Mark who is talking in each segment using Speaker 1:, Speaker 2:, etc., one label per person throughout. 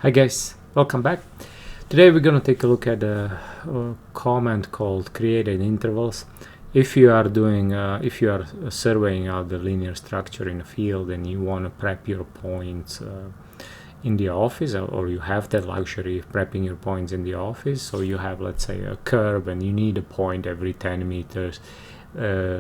Speaker 1: Hi guys, welcome back. Today we're going to take a look at a command called created intervals. If you are surveying out the linear structure in a field and you want to prep your points in the office, or you have that luxury of prepping your points in the office, so you have, let's say, a curve and you need a point every 10 meters.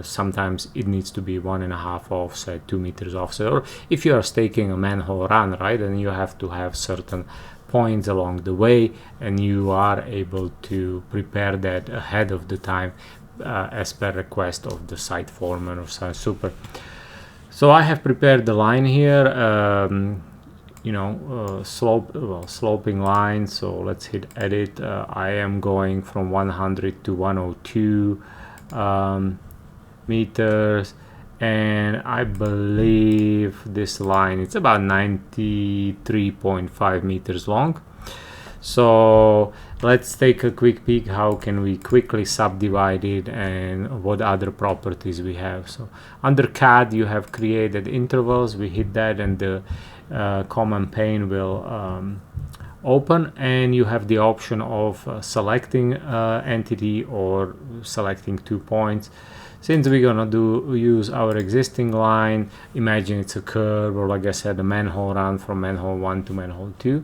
Speaker 1: Sometimes it needs to be 1.5 offset, 2 meters offset, or if you are staking a manhole run, right, then you have to have certain points along the way, and you are able to prepare that ahead of the time as per request of the site foreman or site super. So I have prepared the line here, sloping line. So let's hit edit. I am going from 100 to 102 meters, and I believe this line it's about 93.5 meters long. So let's take a quick peek how can we quickly subdivide it and what other properties we have. So under CAD you have created intervals. We hit that and the command pane will open, and you have the option of selecting entity or selecting 2 points. Since we're gonna use our existing line, imagine it's a curve, or like I said, a manhole run from manhole 1 to manhole 2.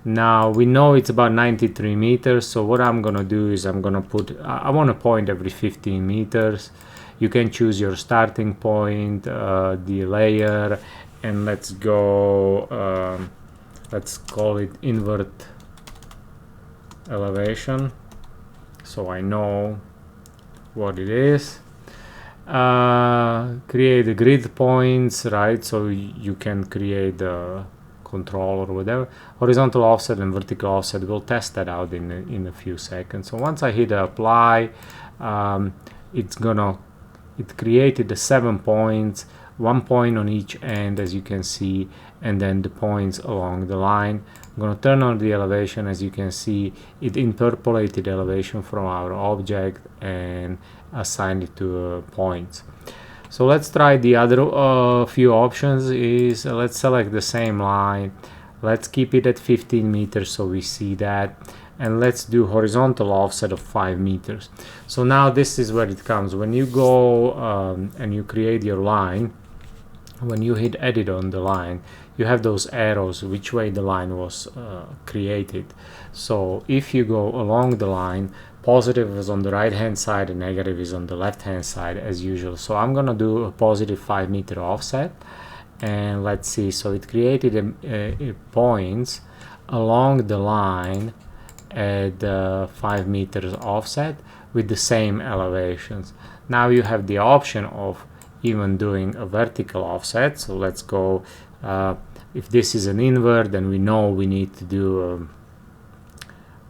Speaker 1: Now we know it's about 93 meters, so what I'm gonna do is I'm gonna put, I want a point every 15 meters. You can choose your starting point, the layer, and let's go, let's call it invert elevation, so I know what it is. Create the grid points, right, so you can create the control or whatever. Horizontal offset and vertical offset, we'll test that out in a few seconds. So once I hit apply, it created the 7 points, 1 point on each end, as you can see, and then the points along the line. I'm going to turn on the elevation. As you can see, it interpolated elevation from our object and assigned it to points. So let's try the other few options. Is let's select the same line, let's keep it at 15 meters so we see that, and let's do horizontal offset of 5 meters. So now this is where it comes. When you go and you create your line, when you hit edit on the line, you have those arrows which way the line was created. So if you go along the line, positive is on the right hand side and negative is on the left hand side as usual. So I'm gonna do a positive 5 meter offset, and let's see. So it created points along the line at 5 meters offset with the same elevations. Now you have the option of even doing a vertical offset. So let's go, if this is an invert, then we know we need to do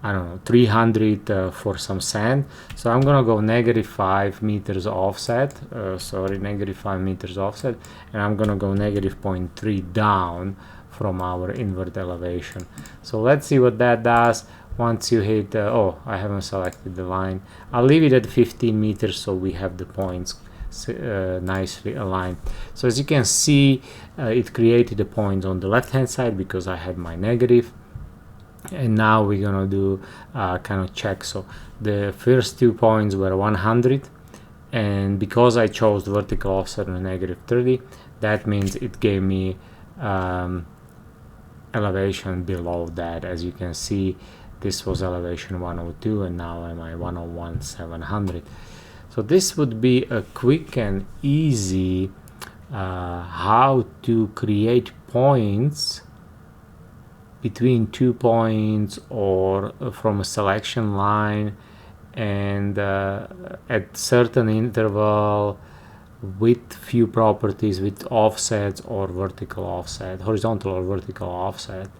Speaker 1: I don't know, 300 for some sand. So I'm gonna go -5 meters offset, -5 meters offset, and I'm gonna go -0.3 down from our invert elevation. So let's see what that does. Once you hit, oh, I haven't selected the line. I'll leave it at 15 meters so we have the points nicely aligned. So as you can see, it created a point on the left hand side because I had my negative. And now we're gonna do kind of check. So the first 2 points were 100, and because I chose vertical offset on -30, that means it gave me elevation below that. As you can see, this was elevation 102, and now I'm at 101 700. So this would be a quick and easy how to create points between 2 points or from a selection line, and at certain interval with few properties, with offsets or vertical offset, horizontal or vertical offset.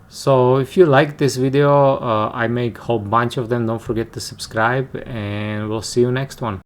Speaker 1: So if you like this video, I make a whole bunch of them. Don't forget to subscribe, and we'll see you next one.